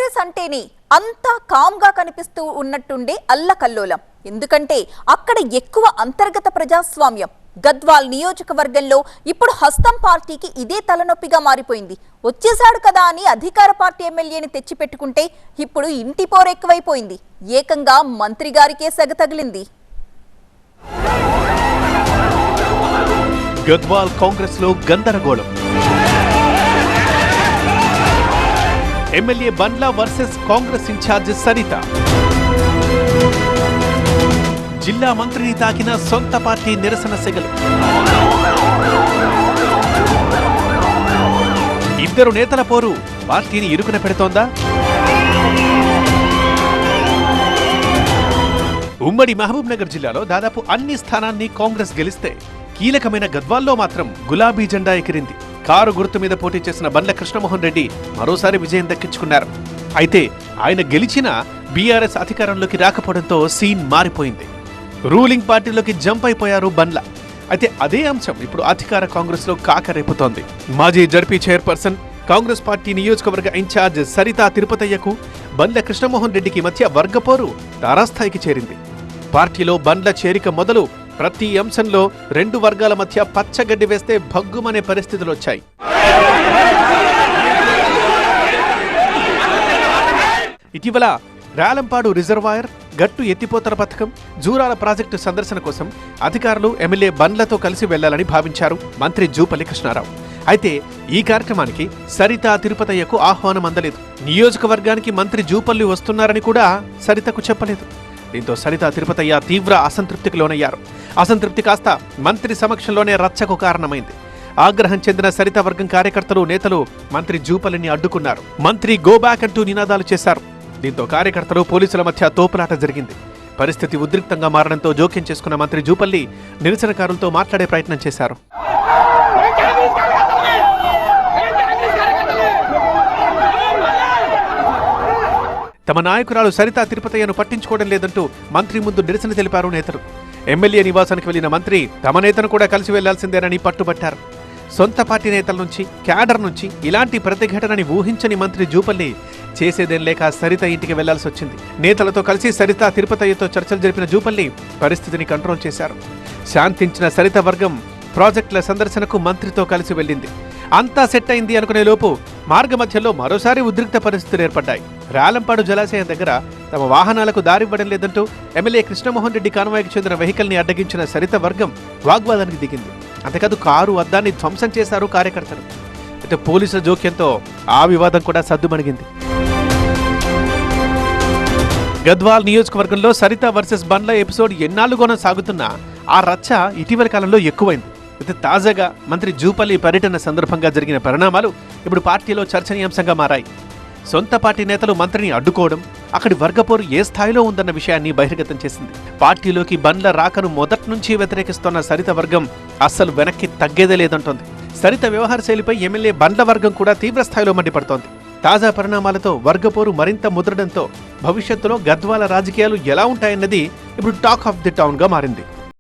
కాంగ్రెస్ అంటేనే అంతా కామ్గా కనిపిస్తూ ఉన్నట్టుండే అల్లకల్లోలం. ఎందుకంటే అక్కడ ఎక్కువ అంతర్గత ప్రజాస్వామ్యం. గద్వాల్ నియోజకవర్గంలో ఇప్పుడు హస్తం పార్టీకి ఇదే తలనొప్పిగా మారిపోయింది. వచ్చేశాడు కదా అని అధికార పార్టీ ఎమ్మెల్యేని తెచ్చిపెట్టుకుంటే ఇప్పుడు ఇంటి పోరెక్కువైపోయింది. ఏకంగా మంత్రి గారికే సెగ తగిలింది. గద్వాల్ కాంగ్రెస్ లో గందరగోళం. ఎమ్మెల్యే బండ్ల వర్సెస్ కాంగ్రెస్ ఇన్ఛార్జ్ సరిత. జిల్లా మంత్రిని తాకిన సొంత పార్టీ నిరసన సెగలు. ఇద్దరు నేతల పోరు పార్టీని ఇరుకున పెడుతోందా? ఉమ్మడి మహబూబ్ నగర్ జిల్లాలో దాదాపు అన్ని స్థానాన్ని కాంగ్రెస్ గెలిస్తే కీలకమైన గద్వాల్లో మాత్రం గులాబీ జెండా ఎగిరింది. కారు గుర్తు మీద పోటీ చేసిన బండ్ల కృష్ణమోహన్ రెడ్డి మరోసారి విజయం దక్కించుకున్నారు. అయితే ఆయన గెలిచినా బీఆర్ఎస్ అధికారంలోకి రాకపోవడంతో సీన్ మారిపోయింది. రూలింగ్ పార్టీలోకి జంప్ అయిపోయారు బండ్ల. అయితే అదే అంశం ఇప్పుడు అధికార కాంగ్రెస్ లో కాకరేపుతోంది. మాజీ జడ్పీ చైర్పర్సన్, కాంగ్రెస్ పార్టీ నియోజకవర్గ ఇన్ఛార్జ్ సరితా తిరుపతయ్యకు బండ్ల కృష్ణమోహన్ రెడ్డికి మధ్య వర్గపోరు తారాస్థాయికి చేరింది. పార్టీలో బండ్ల చేరిక మొదలు ప్రతి అంశంలో రెండు వర్గాల మధ్య పచ్చగడ్డి వేస్తే భగ్గుమనే పరిస్థితులు వచ్చాయి. ఇటీవల రాలంపాడు రిజర్వాయర్, గట్టు ఎత్తిపోతల పథకం, జూరాల ప్రాజెక్టు సందర్శన కోసం అధికారులు ఎమ్మెల్యే బండ్లతో కలిసి వెళ్లాలని భావించారు మంత్రి జూపల్లి కృష్ణారావు. అయితే ఈ కార్యక్రమానికి సరితా తిరుపతయ్యకు ఆహ్వానం అందలేదు. నియోజకవర్గానికి మంత్రి జూపల్లి వస్తున్నారని కూడా సరితకు చెప్పలేదు. దీంతో సరితా తిరుపతయ్య తీవ్ర అసంతృప్తికి లోనయ్యారు. అసంతృప్తి కాస్త మంత్రి సమక్షంలోనే రచ్చకు కారణమైంది. ఆగ్రహం చెందిన సరిత వర్గం కార్యకర్తలు, నేతలు మంత్రి జూపల్లిని అడ్డుకున్నారు. మంత్రి గో బ్యాక్ అంటూ నినాదాలు చేశారు. దీంతో కార్యకర్తలు, పోలీసుల మధ్య తోపులాట జరిగింది. పరిస్థితి ఉద్రిక్తంగా మారడంతో జోక్యం చేసుకున్న మంత్రి జూపల్లి నిరసనకారులతో మాట్లాడే ప్రయత్నం చేశారు. తమ నాయకురాలు సరితా తిరుపతయ్యను పట్టించుకోవడం లేదంటూ మంత్రి ముందు నిరసన తెలిపారు నేతలు. ఎమ్మెల్యే నివాసానికి వెళ్లిన మంత్రి తమ నేతను కూడా కలిసి వెళ్లాల్సిందేనని పట్టుబట్టారు. సొంత పార్టీ నేతల నుంచి, క్యాడర్ నుంచి ఇలాంటి ప్రతిఘటనని ఊహించని మంత్రి జూపల్లి చేసేదేం లేక సరిత ఇంటికి వెళ్లాల్సి వచ్చింది. నేతలతో కలిసి సరితా తిరుపతయ్యతో చర్చలు జరిపిన జూపల్లి పరిస్థితిని కంట్రోల్ చేశారు. శాంతించిన సరిత వర్గం ప్రాజెక్టుల సందర్శనకు మంత్రితో కలిసి వెళ్లింది. అంతా సెట్ అయింది అనుకునే లోపు మార్గ మధ్యలో మరోసారి ఉద్రిక్త పరిస్థితులు ఏర్పడ్డాయి. రాలంపాడు జలాశయం దగ్గర తమ వాహనాలకు దారివ్వడం లేదంటూ ఎమ్మెల్యే కృష్ణమోహన్ రెడ్డి కాన్వాయ్కి చెందిన వెహికల్ ని అడ్డగించిన సరిత వర్గం వాగ్వాదానికి దిగింది. అంతేకాదు కారు అద్దాన్ని ధ్వంసం చేశారు కార్యకర్తలు. అయితే పోలీసుల జోక్యంతో ఆ వివాదం కూడా సద్దుమణిగింది. గద్వాల్ నియోజకవర్గంలో సరిత వర్సెస్ బండ్ల ఎపిసోడ్ ఎన్నాళ్లుగానో సాగుతున్నా ఆ రచ్చ ఇటీవల కాలంలో ఎక్కువైంది. అయితే తాజాగా మంత్రి జూపల్లి పర్యటన సందర్భంగా జరిగిన పరిణామాలు ఇప్పుడు పార్టీలో చర్చనీయాంశంగా మారాయి. సొంత పార్టీ నేతలు మంత్రిని అడ్డుకోవడం, అక్కడి వర్గపోరు ఏ స్థాయిలో ఉందన్న విషయాన్ని బహిర్గతం చేసింది. పార్టీలోకి బండ్ల రాకను మొదటి నుంచి వ్యతిరేకిస్తున్న సరిత వర్గం అస్సలు వెనక్కి తగ్గేదే లేదంటోంది. సరిత వ్యవహార శైలిపై ఎమ్మెల్యే బండ్ల వర్గం కూడా తీవ్ర స్థాయిలో మండిపడుతోంది. తాజా పరిణామాలతో వర్గపోరు మరింత ముదరడంతో భవిష్యత్తులో గద్వాల రాజకీయాలు ఎలా ఉంటాయన్నది ఇప్పుడు టాక్ ఆఫ్ ది టౌన్ గా మారింది.